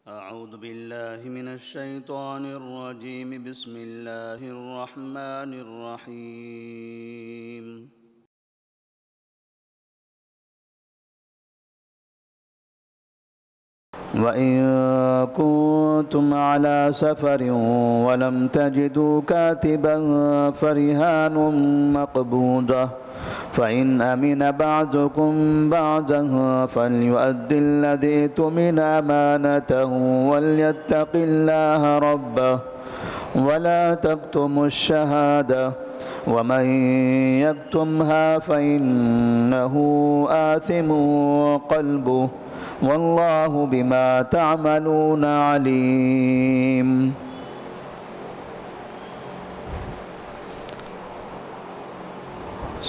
أعوذ بالله من الشيطان الرجيم بسم الله الرحمن الرحيم وَإِن كُنتُمْ عَلَى سَفَرٍ وَلَمْ تَجِدُوا كَاتِبًا فَرِهَانٌ مَّقْبُوضَةٌ فَإِنْ أَمِنَ بَعْضُكُمْ بَعْضًا فَلْيُؤَدِّ الَّذِي اؤْتُمِنَ أَمَانَتَهُ وَلْيَتَّقِ اللَّهَ رَبَّهُ وَلَا تَكْتُمُوا الشَّهَادَةَ وَمَن يَكْتُمْهَا فَإِنَّهُ آثِمٌ قَلْبُهُ واللہ بما تعملون علیم۔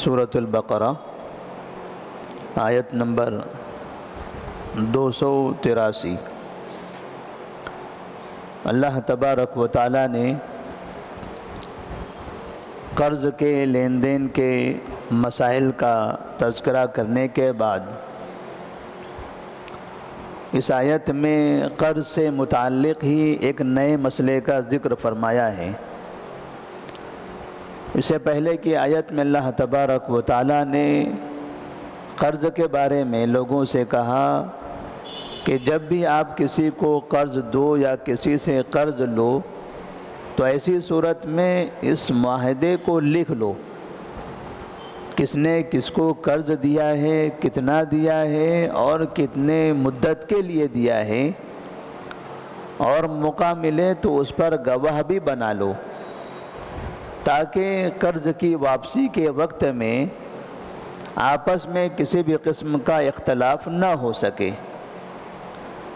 سورۃ البقرہ آیت نمبر 283۔ اللہ تبارک و تعالیٰ نے قرض کے لین دین کے مسائل کا تذکرہ کرنے کے بعد اس آیت میں قرض سے متعلق ہی ایک نئے مسئلے کا ذکر فرمایا ہے۔ اس سے پہلے کی آیت میں اللہ تبارک و تعالیٰ نے قرض کے بارے میں لوگوں سے کہا کہ جب بھی آپ کسی کو قرض دو یا کسی سے قرض لو تو ایسی صورت میں اس معاہدے کو لکھ لو، کس نے کس کو قرض دیا ہے، کتنا دیا ہے اور کتنے مدت کے لیے دیا ہے، اور موقع ملے تو اس پر گواہ بھی بنا لو تاکہ قرض کی واپسی کے وقت میں آپس میں کسی بھی قسم کا اختلاف نہ ہو سکے۔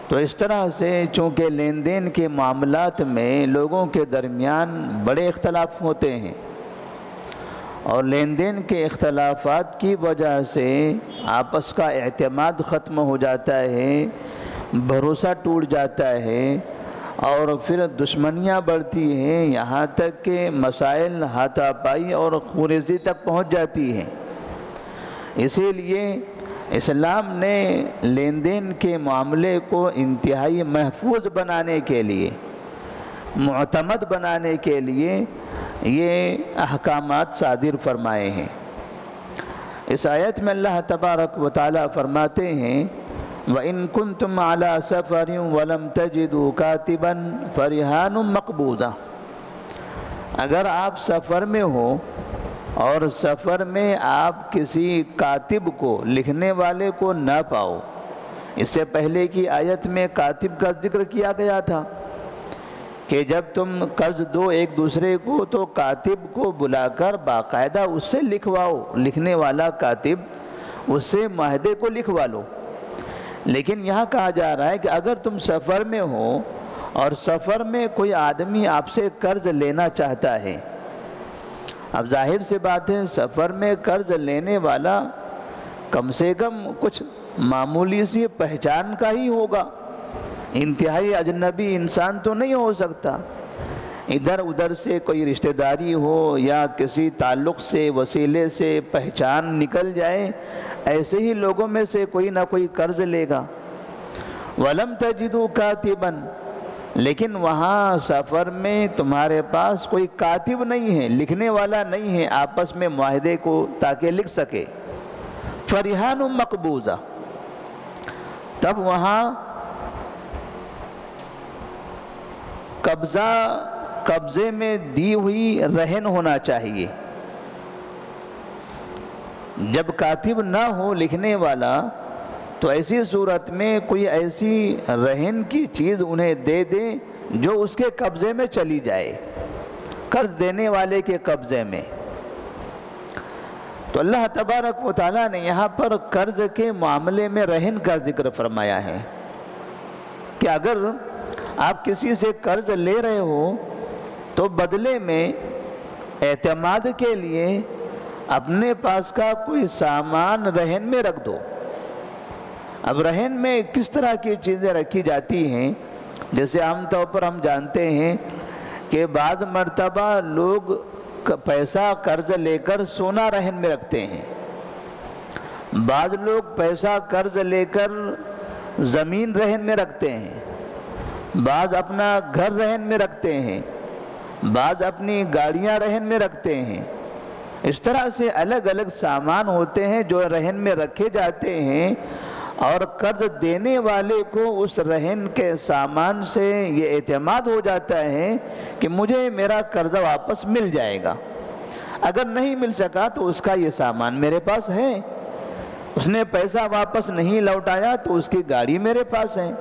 تو اس طرح سے چونکہ لین دین کے معاملات میں لوگوں کے درمیان بڑے اختلاف ہوتے ہیں اور لین دین کے اختلافات کی وجہ سے آپس کا اعتماد ختم ہو جاتا ہے، بھروسہ ٹوٹ جاتا ہے اور پھر دشمنیاں بڑھتی ہیں، یہاں تک کہ مسائل ہاتھا پائی اور خونریزی تک پہنچ جاتی ہیں۔ اسی لیے اسلام نے لین دین کے معاملے کو انتہائی محفوظ بنانے کے لیے، معتمد بنانے کے لیے یہ احکامات صادر فرمائے ہیں۔ اس آیت میں اللہ تبارک و تعالیٰ فرماتے ہیں وَإِن كُنتُمْ عَلَى سَفَرٍ وَلَمْ تَجِدُوا كَاتِبًا فَرِهَانٌ مَّقْبُوضَةٌ، اگر آپ سفر میں ہو اور سفر میں آپ کسی کاتب کو، لکھنے والے کو نہ پاؤ، اس سے پہلے کی آیت میں کاتب کا ذکر کیا گیا تھا کہ جب تم قرض دو ایک دوسرے کو تو کاتب کو بلا کر باقاعدہ اس سے لکھواؤ، لکھنے والا کاتب، اس سے معاہدے کو لکھوا لو۔ لیکن یہاں کہا جا رہا ہے کہ اگر تم سفر میں ہو اور سفر میں کوئی آدمی آپ سے قرض لینا چاہتا ہے، اب ظاہر سی بات ہے سفر میں قرض لینے والا کم سے کم کچھ معمولی سی پہچان کا ہی ہوگا، انتہائی اجنبی انسان تو نہیں ہو سکتا، ادھر ادھر سے کوئی رشتہ داری ہو یا کسی تعلق سے وسیلے سے پہچان نکل جائے، ایسے ہی لوگوں میں سے کوئی نہ کوئی قرض لے گا۔ وَلَمْ تَجِدُوا كَاتِبًا، لیکن وہاں سفر میں تمہارے پاس کوئی کاتب نہیں ہے، لکھنے والا نہیں ہے آپس میں معاہدے کو تاکہ لکھ سکے، فَرِهَانٌ مَّقْبُوضَةٌ، تب وہاں قبضے میں دی ہوئی رہن ہونا چاہیے۔ جب کاتب نہ ہو لکھنے والا تو ایسی صورت میں کوئی ایسی رہن کی چیز انہیں دے دیں جو اس کے قبضے میں چلی جائے، قرض دینے والے کے قبضے میں۔ تو اللہ تبارک و تعالیٰ نے یہاں پر قرض کے معاملے میں رہن کا ذکر فرمایا ہے کہ اگر آپ کسی سے قرض لے رہے ہو تو بدلے میں اعتماد کے لیے اپنے پاس کا کوئی سامان رہن میں رکھ دو۔ اب رہن میں کس طرح کی چیزیں رکھی جاتی ہیں، جیسے عام طور پر ہم جانتے ہیں کہ بعض مرتبہ لوگ پیسہ قرض لے کر سونا رہن میں رکھتے ہیں، بعض لوگ پیسہ قرض لے کر زمین رہن میں رکھتے ہیں، بعض اپنا گھر رہن میں رکھتے ہیں، بعض اپنی گاڑیاں رہن میں رکھتے ہیں۔ اس طرح سے الگ الگ سامان ہوتے ہیں جو رہن میں رکھے جاتے ہیں، اور قرض دینے والے کو اس رہن کے سامان سے یہ اعتماد ہو جاتا ہے کہ مجھے میرا قرضہ واپس مل جائے گا۔ اگر نہیں مل سکا تو اس کا یہ سامان میرے پاس ہے، اس نے پیسہ واپس نہیں لوٹایا تو اس کی گاڑی میرے پاس ہے،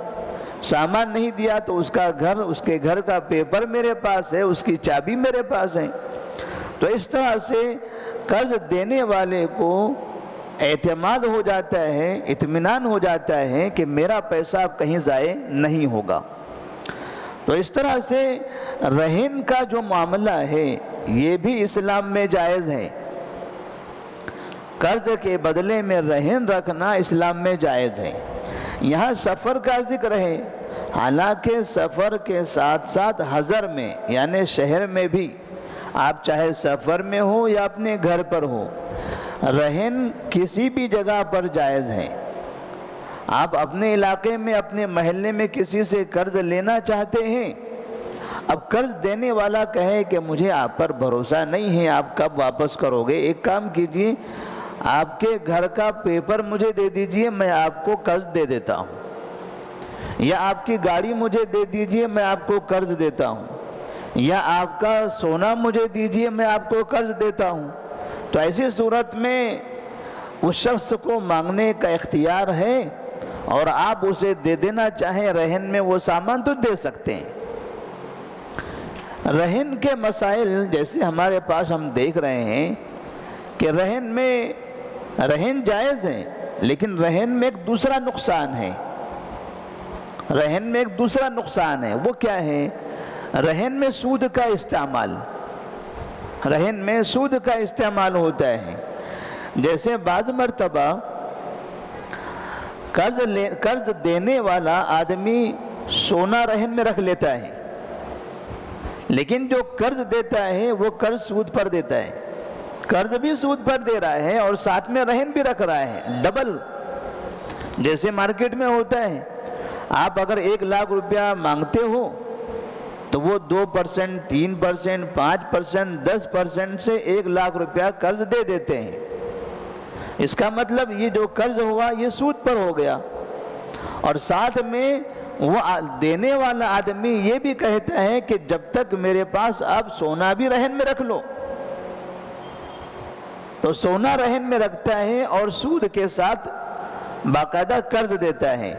سامان نہیں دیا تو اس کا گھر، اس کے گھر کا پیپر میرے پاس ہے، اس کی چابی میرے پاس ہے۔ تو اس طرح سے قرض دینے والے کو اعتماد ہو جاتا ہے، اطمینان ہو جاتا ہے کہ میرا پیسہ اب کہیں ضائع نہیں ہوگا۔ تو اس طرح سے رہن کا جو معاملہ ہے یہ بھی اسلام میں جائز ہے، قرض کے بدلے میں رہن رکھنا اسلام میں جائز ہے۔ یہاں سفر کا ذکر ہے، حالانکہ سفر کے ساتھ ساتھ حضر میں یعنی شہر میں بھی آپ چاہے سفر میں ہو یا اپنے گھر پر ہو، رہن کسی بھی جگہ پر جائز ہے۔ آپ اپنے علاقے میں، اپنے محلے میں کسی سے قرض لینا چاہتے ہیں، اب قرض دینے والا کہے کہ مجھے آپ پر بھروسہ نہیں ہے، آپ کب واپس کرو گے، ایک کام کیجئے آپ کے گھر کا پیپر مجھے دے دیجئے، میں آپ کو قرض دے دیتا ہوں، یا آپ کی گاڑی مجھے دے دیجئے، میں آپ کو قرض دیتا ہوں، یا آپ کا سونا مجھے دیجئے، میں آپ کو قرض دیتا ہوں۔ تو ایسی صورت میں اس شخص کو مانگنے کا اختیار ہے، اور آپ اسے دے دینا چاہیں رہن میں وہ سامان تو دے سکتے ہیں۔ رہن کے مسائل جیسے ہمارے پاس ہم دیکھ رہے ہیں کہ رہن میں رہن جائز ہے، لیکن رہن میں ایک دوسرا نقصان ہے، رہن میں ایک دوسرا نقصان ہے۔ وہ کیا ہے؟ رہن میں سود کا استعمال، رہن میں سود کا استعمال ہوتا ہے۔ جیسے بعض مرتبہ قرض دینے والا آدمی سونا رہن میں رکھ لیتا ہے، لیکن جو قرض دیتا ہے وہ قرض سود پر دیتا ہے، قرض بھی سود پر دے رہا ہے اور ساتھ میں رہن بھی رکھ رہا ہے، ڈبل۔ جیسے مارکیٹ میں ہوتا ہے، آپ اگر 1 لاکھ روپیہ مانگتے ہو تو وہ 2%، 3%، 5%، 10% سے 1 لاکھ روپیہ قرض دے دیتے ہیں۔ اس کا مطلب یہ جو قرض ہوا یہ سود پر ہو گیا، اور ساتھ میں وہ دینے والا آدمی یہ بھی کہتا ہے کہ جب تک میرے پاس اب سونا بھی رہن میں رکھ لو۔ تو سونا رہن میں رکھتا ہے اور سود کے ساتھ باقاعدہ قرض دیتا ہے۔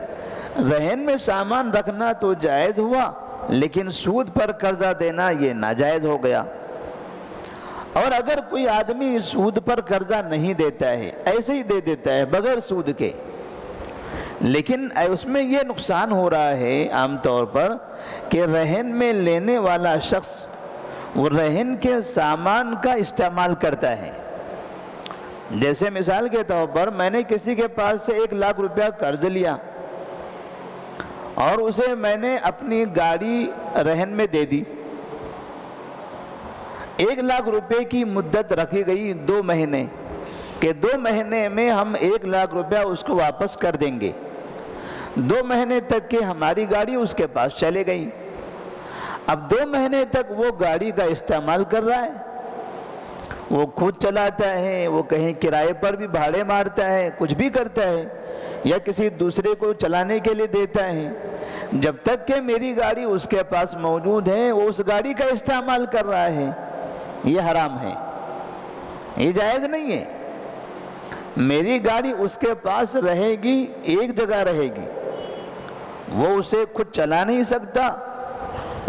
رہن میں سامان رکھنا تو جائز ہوا، لیکن سود پر قرضہ دینا یہ ناجائز ہو گیا۔ اور اگر کوئی آدمی سود پر قرضہ نہیں دیتا ہے، ایسے ہی دے دیتا ہے بغیر سود کے، لیکن اس میں یہ نقصان ہو رہا ہے عام طور پر کہ رہن میں لینے والا شخص وہ رہن کے سامان کا استعمال کرتا ہے۔ جیسے مثال کے طور پر میں نے کسی کے پاس سے 1 لاکھ روپیہ قرض لیا اور اسے میں نے اپنی گاڑی رہن میں دے دی۔ 1 لاکھ روپے کی مدت رکھی گئی 2 مہینے، کہ 2 مہینے میں ہم 1 لاکھ روپیہ اس کو واپس کر دیں گے۔ 2 مہینے تک کہ ہماری گاڑی اس کے پاس چلے گئی۔ اب 2 مہینے تک وہ گاڑی کا استعمال کر رہا ہے، وہ خود چلاتا ہے، وہ کہیں کرائے پر بھی بھاڑے مارتا ہے، کچھ بھی کرتا ہے، یا کسی دوسرے کو چلانے کے لیے دیتا ہے۔ جب تک کہ میری گاڑی اس کے پاس موجود ہے وہ اس گاڑی کا استعمال کر رہا ہے، یہ حرام ہے، یہ جائز نہیں ہے۔ میری گاڑی اس کے پاس رہے گی، ایک جگہ رہے گی، وہ اسے خود چلا نہیں سکتا،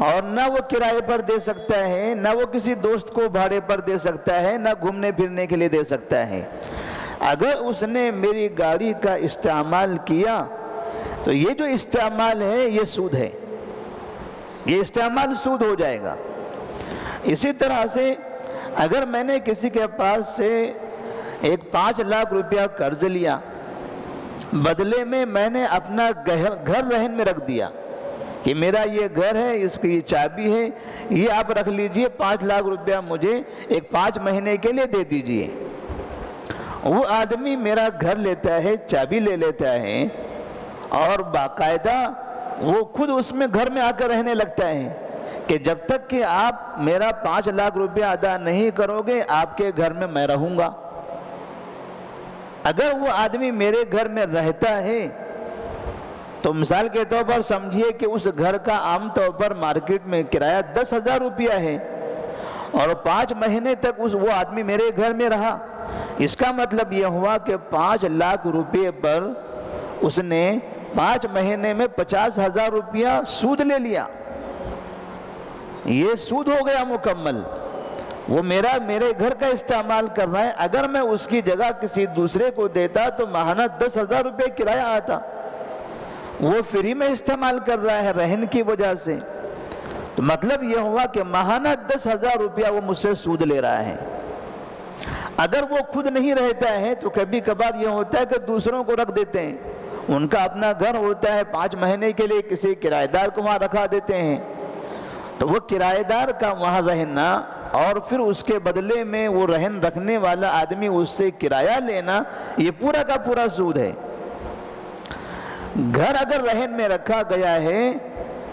اور نہ وہ کرائے پر دے سکتا ہے، نہ وہ کسی دوست کو بھاڑے پر دے سکتا ہے، نہ گھومنے پھرنے کے لیے دے سکتا ہے۔ اگر اس نے میری گاڑی کا استعمال کیا تو یہ جو استعمال ہے یہ سود ہے، یہ استعمال سود ہو جائے گا۔ اسی طرح سے اگر میں نے کسی کے پاس سے 5 لاکھ روپیہ قرض لیا، بدلے میں نے اپنا گھر رہن میں رکھ دیا کہ میرا یہ گھر ہے، اس کی یہ چابی ہے، یہ آپ رکھ لیجئے، 5 لاکھ روپیہ مجھے 5 مہینے کے لیے دے دیجئے۔ وہ آدمی میرا گھر لیتا ہے، چابی لے لیتا ہے، اور باقاعدہ وہ خود اس میں گھر میں آ کر رہنے لگتا ہے کہ جب تک کہ آپ میرا 5 لاکھ روپیہ ادا نہیں کرو گے آپ کے گھر میں میں رہوں گا۔ اگر وہ آدمی میرے گھر میں رہتا ہے تو مثال کے طور پر سمجھیے کہ اس گھر کا عام طور پر مارکیٹ میں کرایہ 10,000 روپیہ ہے اور 5 مہینے تک وہ آدمی میرے گھر میں رہا، اس کا مطلب یہ ہوا کہ 5 لاکھ روپے پر اس نے 5 مہینے میں 50,000 روپیہ سود لے لیا۔ یہ سود ہو گیا مکمل، وہ میرے گھر کا استعمال کر رہا ہے۔ اگر میں اس کی جگہ کسی دوسرے کو دیتا تو ماہانہ 10,000 روپے کرایہ آتا، وہ فری میں استعمال کر رہا ہے رہن کی وجہ سے۔ تو مطلب یہ ہوا کہ ماہانہ 10,000 روپیہ وہ مجھ سے سود لے رہا ہے۔ اگر وہ خود نہیں رہتا ہے تو کبھی کبھار یہ ہوتا ہے کہ دوسروں کو رکھ دیتے ہیں، ان کا اپنا گھر ہوتا ہے، 5 مہینے کے لیے کسی کرایہ دار کو وہاں رکھا دیتے ہیں، تو وہ کرایہ دار کا وہاں رہنا اور پھر اس کے بدلے میں وہ رہن رکھنے والا آدمی اس سے کرایہ لینا، یہ پورا کا پورا سود ہے۔ گھر اگر رہن میں رکھا گیا ہے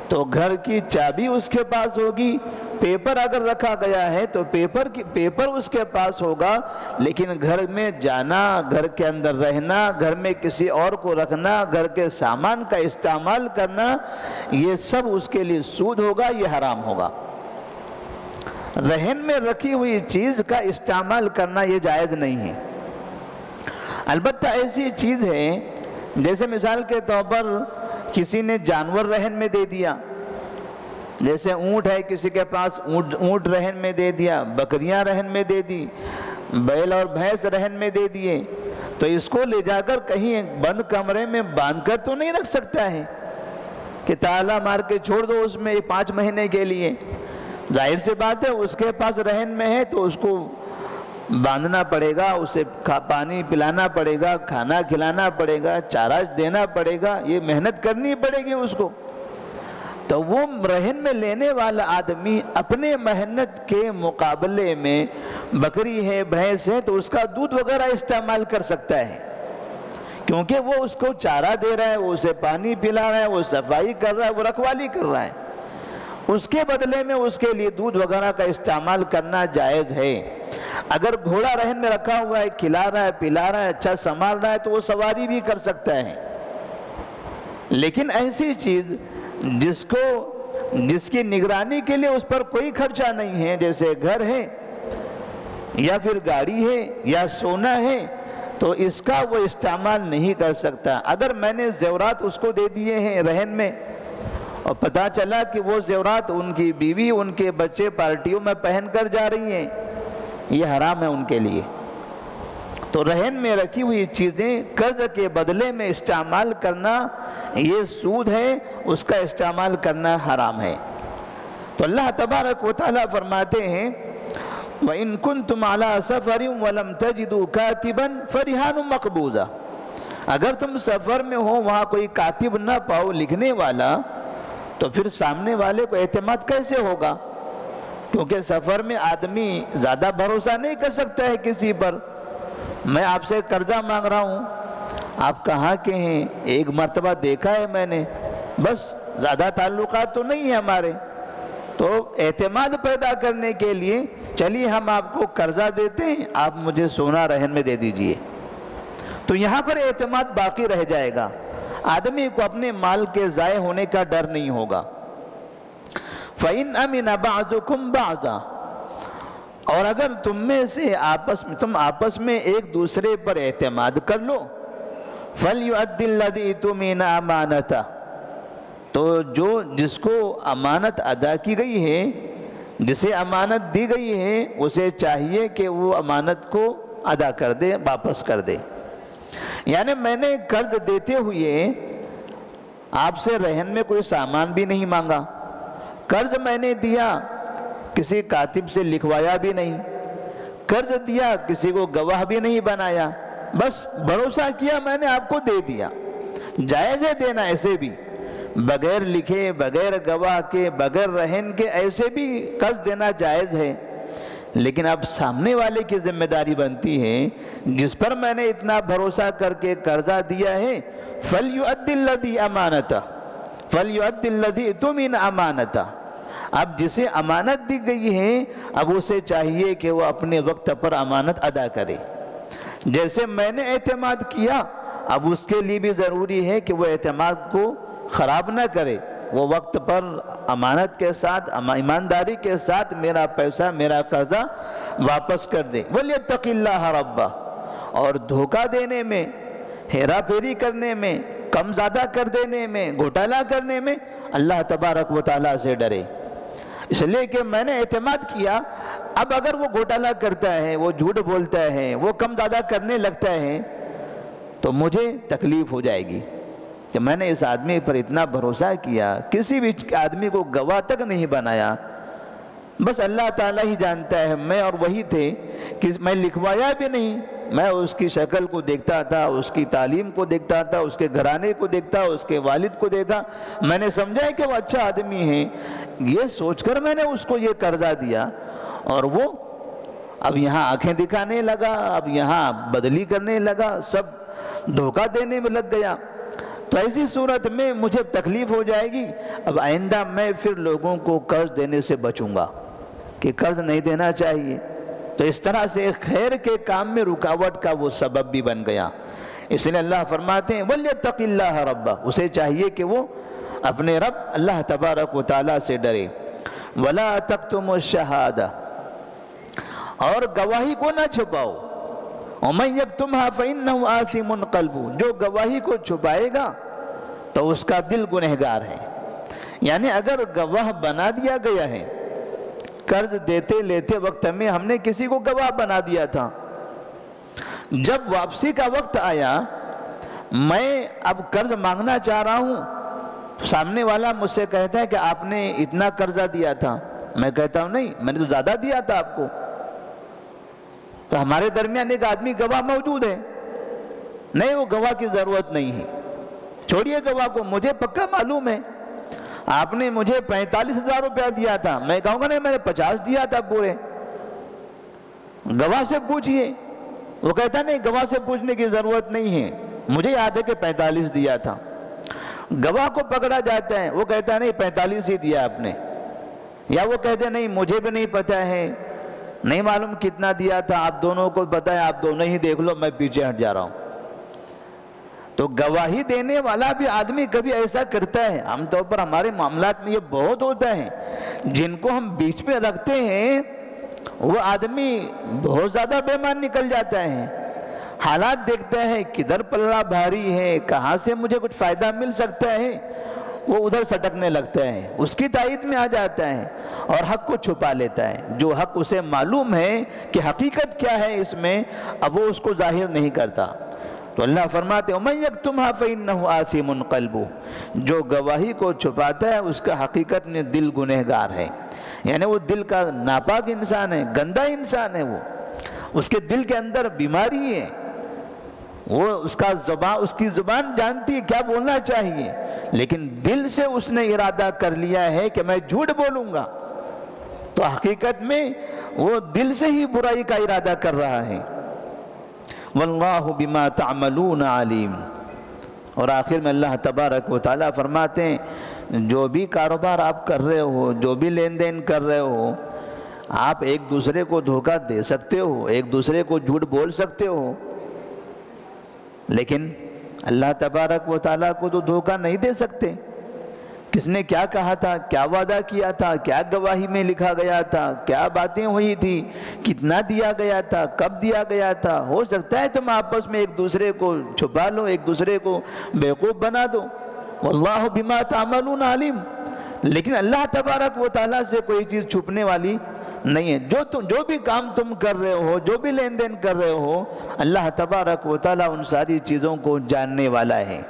تو گھر کی چابی اس کے پاس ہوگی، پیپر اگر رکھا گیا ہے تو پیپر اس کے پاس ہوگا، لیکن گھر میں جانا، گھر کے اندر رہنا، گھر میں کسی اور کو رکھنا، گھر کے سامان کا استعمال کرنا، یہ سب اس کے لیے سود ہوگا، یہ حرام ہوگا۔ رہن میں رکھی ہوئی چیز کا استعمال کرنا یہ جائز نہیں ہے۔ البتہ ایسی چیز ہے جیسے مثال کے طور پر کسی نے جانور رہن میں دے دیا، جیسے اونٹ ہے کسی کے پاس، اونٹ رہن میں دے دیا، بکریاں رہن میں دے دی، بیل اور بھینس رہن میں دے دیے، تو اس کو لے جا کر کہیں بند کمرے میں باندھ کر تو نہیں رکھ سکتا ہے کہ تالا مار کے چھوڑ دو اس میں 5 مہینے کے لیے۔ ظاہر سی بات ہے اس کے پاس رہن میں ہے تو اس کو باندھنا پڑے گا، اسے پانی پلانا پڑے گا، کھانا کھلانا پڑے گا، چارہ دینا پڑے گا، یہ محنت کرنی پڑے گی اس کو۔ تو وہ رہن میں لینے والا آدمی اپنے محنت کے مقابلے میں بکری ہے، بھینس ہے، تو اس کا دودھ وغیرہ استعمال کر سکتا ہے، کیونکہ وہ اس کو چارہ دے رہا ہے، وہ اسے پانی پلا رہا ہے، وہ صفائی کر رہا ہے، وہ رکھوالی کر رہا ہے، اس کے بدلے میں اس کے لیے دودھ وغیرہ کا استعمال کرنا جائز ہے۔ اگر گھوڑا رہن میں رکھا ہوا ہے، کھلا رہا ہے، پلا رہا ہے، اچھا سنبھال رہا ہے، تو وہ سواری بھی کر سکتا ہے۔ لیکن ایسی چیز جس کی نگرانی کے لیے اس پر کوئی خرچہ نہیں ہے، جیسے گھر ہے یا پھر گاڑی ہے یا سونا ہے، تو اس کا وہ استعمال نہیں کر سکتا۔ اگر میں نے زیورات اس کو دے دیے ہیں رہن میں اور پتہ چلا کہ وہ زیورات ان کی بیوی، ان کے بچے پارٹیوں میں پہن کر جا رہی ہیں، یہ حرام ہے ان کے لیے۔ تو رہن میں رکھی ہوئی چیزیں قرض کے بدلے میں استعمال کرنا یہ سود ہے، اس کا استعمال کرنا حرام ہے۔ تو اللہ تبارک و تعالیٰ فرماتے ہیں وَإِن كُنْتُمْ عَلَىٰ سَفَرٍ وَلَمْ تَجِدُوا كَاتِبًا فَرِهَانٌ مَقْبُوضَةٌ، اگر تم سفر میں ہو وہاں کوئی کاتب نہ پاؤ، لکھنے والا، تو پھر سامنے والے کو اعتماد کیسے ہوگا؟ کیونکہ سفر میں آدمی زیادہ بھروسہ نہیں کر سکتا ہے کسی پر۔ میں آپ سے قرضہ مانگ رہا ہوں، آپ کہاں کے ہیں، ایک مرتبہ دیکھا ہے میں نے، بس زیادہ تعلقات تو نہیں ہیں ہمارے، تو اعتماد پیدا کرنے کے لیے چلیے ہم آپ کو قرضہ دیتے ہیں، آپ مجھے سونا رہن میں دے دیجئے، تو یہاں پر اعتماد باقی رہ جائے گا، آدمی کو اپنے مال کے ضائع ہونے کا ڈر نہیں ہوگا۔ فَإِنْ أَمِنَ بَعْضُكُمْ بَعْضًا، اور اگر تم میں سے تم آپس میں ایک دوسرے پر اعتماد کر لو، فَلْيُؤَدِّ الَّذِي اؤْتُمِنَ أَمَانَتَهُ، تو جس کو امانت ادا کی گئی ہے، جسے امانت دی گئی ہے، اسے چاہیے کہ وہ امانت کو ادا کر دے، واپس کر دے۔ یعنی میں نے قرض دیتے ہوئے آپ سے رہن میں کوئی سامان بھی نہیں مانگا، قرض میں نے دیا، کسی کاتب سے لکھوایا بھی نہیں، قرض دیا، کسی کو گواہ بھی نہیں بنایا، بس بھروسہ کیا، میں نے آپ کو دے دیا۔ جائز ہے دینا ایسے بھی، بغیر لکھے، بغیر گواہ کے، بغیر رہن کے، ایسے بھی قرض دینا جائز ہے، لیکن اب سامنے والے کی ذمہ داری بنتی ہے، جس پر میں نے اتنا بھروسہ کر کے قرضہ دیا ہے، فَلْيُؤَدِّ الَّذِي أَمَانَتَهُ، فَلْيُؤَدِّ الَّذِي اؤْتُمِنَ أَمَانَتَهُ، اب جسے امانت دی گئی ہے اب اسے چاہیے کہ وہ اپنے وقت پر امانت ادا کرے۔ جیسے میں نے اعتماد کیا اب اس کے لیے بھی ضروری ہے کہ وہ اعتماد کو خراب نہ کرے، وہ وقت پر امانت کے ساتھ ایمانداری کے ساتھ میرا پیسہ میرا قرضہ واپس کر دے۔ وَلْيَتَّقِ اللَّهَ رَبَّهُ، اور دھوکہ دینے میں، ہیرا پھیری کرنے میں، کم زیادہ کر دینے میں، گھوٹالہ کرنے میں اللہ تبارک و تعالیٰ سے ڈرے، اس لیے کہ میں نے اعتماد کیا، اب اگر وہ گھوٹالہ کرتا ہے، وہ جھوٹ بولتا ہے، وہ کم زیادہ کرنے لگتا ہے تو مجھے تکلیف ہو جائے گی کہ میں نے اس آدمی پر اتنا بھروسہ کیا، کسی بھی آدمی کو گواہ تک نہیں بنایا، بس اللہ تعالیٰ ہی جانتا ہے، میں اور وہی تھے کہ میں لکھوایا بھی نہیں، میں اس کی شکل کو دیکھتا تھا، اس کی تعلیم کو دیکھتا تھا، اس کے گھرانے کو دیکھتا، اس کے والد کو دیکھا، میں نے سمجھا کہ وہ اچھا آدمی ہے، یہ سوچ کر میں نے اس کو یہ قرضہ دیا، اور وہ اب یہاں آنکھیں دکھانے لگا، اب یہاں بدلی کرنے لگا، سب دھوکہ دینے میں لگ گیا، تو ایسی صورت میں مجھے تکلیف ہو جائے گی۔ اب آئندہ میں پھر لوگوں کو قرض دینے سے بچوں گا کہ قرض نہیں دینا چاہیے، تو اس طرح سے خیر کے کام میں رکاوٹ کا وہ سبب بھی بن گیا۔ اس لیے اللہ فرماتے ہیں وَلْيَتَّقِ اللَّهَ رَبَّهُ، اسے چاہیے کہ وہ اپنے رب اللہ تبارک و تعالیٰ سے ڈرے۔ وَلَا تَكْتُمُوا الشَّهَادَةَ، اور گواہی کو نہ چھپاؤ۔ وَمَنْ يَكْتُمْهَا فَإِنَّهُ آثِمٌ قَلْبُهُ، جو گواہی کو چھپائے گا تو اس کا دل گنہگار ہے، یعنی اگر گواہ بنا دیا گیا ہے، قرض دیتے لیتے وقت میں ہم نے کسی کو گواہ بنا دیا تھا، جب واپسی کا وقت آیا میں اب قرض مانگنا چاہ رہا ہوں، سامنے والا مجھ سے کہتا ہے کہ آپ نے اتنا قرضہ دیا تھا، میں کہتا ہوں نہیں میں نے تو زیادہ دیا تھا آپ کو، تو ہمارے درمیان ایک آدمی گواہ موجود ہے، نہیں وہ گواہ کی ضرورت نہیں ہے، چھوڑیے گواہ کو، مجھے پکا معلوم ہے آپ نے مجھے 45,000 روپیہ دیا تھا، میں کہوں گا نہیں میں نے 50 دیا تھا پورے، گواہ سے پوچھئے، وہ کہتا نہیں گواہ سے پوچھنے کی ضرورت نہیں ہے، مجھے یاد ہے کہ 45 دیا تھا، گواہ کو پکڑا جاتا ہے، وہ کہتا نہیں 45 ہی دیا آپ نے، یا وہ کہتے نہیں مجھے بھی نہیں پتا ہے، نہیں معلوم کتنا دیا تھا، آپ دونوں کو پتا ہے، آپ دونوں ہی دیکھ لو، میں پیچھے ہٹ جا رہا ہوں۔ تو گواہی دینے والا بھی آدمی کبھی ایسا کرتا ہے، عام طور پر ہمارے معاملات میں یہ بہت ہوتا ہے، جن کو ہم بیچ میں رکھتے ہیں وہ آدمی بہت زیادہ بے ایمان نکل جاتا ہے، حالات دیکھتا ہے کدھر پلڑا بھاری ہے، کہاں سے مجھے کچھ فائدہ مل سکتا ہے، وہ ادھر سٹکنے لگتا ہے، اس کی تائید میں آ جاتا ہے اور حق کو چھپا لیتا ہے، جو حق اسے معلوم ہے کہ حقیقت کیا ہے اس میں، اب وہ اس کو ظاہر نہیں کرتا۔ تو اللہ فرماتے ہیں وَمَنْ يَكْتُمْهَا فَإِنَّهُ آثِمٌ قَلْبُهُ، جو گواہی کو چھپاتا ہے اس کا حقیقت میں دل گنہگار ہے، یعنی وہ دل کا ناپاک انسان ہے، گندا انسان ہے، وہ اس کے دل کے اندر بیماری ہے، وہ اس کی زبان جانتی ہے کیا بولنا چاہیے، لیکن دل سے اس نے ارادہ کر لیا ہے کہ میں جھوٹ بولوں گا، تو حقیقت میں وہ دل سے ہی برائی کا ارادہ کر رہا ہے۔ وَاللَّهُ بِمَا تَعْمَلُونَ عَلِيمٌ، اور آخر میں اللہ تبارک و تعالیٰ فرماتے ہیں جو بھی کاروبار آپ کر رہے ہو، جو بھی لین دین کر رہے ہو، آپ ایک دوسرے کو دھوکہ دے سکتے ہو، ایک دوسرے کو جھوٹ بول سکتے ہو، لیکن اللہ تبارک و تعالیٰ کو تو دھوکہ نہیں دے سکتے۔ کس نے کیا کہا تھا، کیا وعدہ کیا تھا، کیا گواہی میں لکھا گیا تھا، کیا باتیں ہوئی تھی، کتنا دیا گیا تھا، کب دیا گیا تھا، ہو سکتا ہے تم آپس میں ایک دوسرے کو چھپا لو، ایک دوسرے کو بیوقوف بنا دو۔ واللہ بما تعملون علیم، لیکن اللہ تبارک و تعالیٰ سے کوئی چیز چھپنے والی نہیں ہے، جو بھی کام تم کر رہے ہو، جو بھی لین دین کر رہے ہو، اللہ تبارک و تعالیٰ ان ساری چیزوں کو جاننے والا ہے۔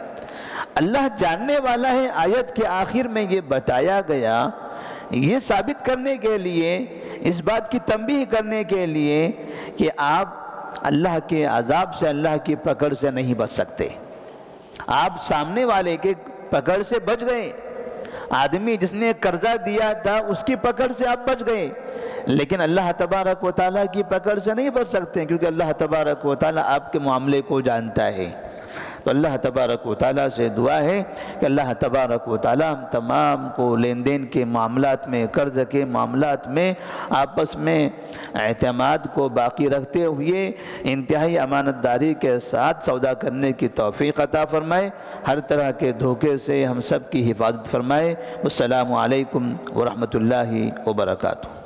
اللہ جاننے والا ہے، آیت کے آخر میں یہ بتایا گیا، یہ ثابت کرنے کے لیے، اس بات کی تنبیہ کرنے کے لیے کہ آپ اللہ کے عذاب سے، اللہ کی پکڑ سے نہیں بچ سکتے۔ آپ سامنے والے کے پکڑ سے بچ گئے، آدمی جس نے قرضہ دیا تھا اس کی پکڑ سے آپ بچ گئے، لیکن اللہ تبارک و تعالیٰ کی پکڑ سے نہیں بچ سکتے، کیونکہ اللہ تبارک و تعالیٰ آپ کے معاملے کو جانتا ہے۔ تو اللہ تبارک و تعالیٰ سے دعا ہے کہ اللہ تبارک و تعالیٰ ہم تمام کو لین دین کے معاملات میں، قرض کے معاملات میں آپس میں اعتماد کو باقی رکھتے ہوئے انتہائی امانت داری کے ساتھ سودا کرنے کی توفیق عطا فرمائے، ہر طرح کے دھوکے سے ہم سب کی حفاظت فرمائے۔ السلام علیکم ورحمۃ اللہ وبرکاتہ۔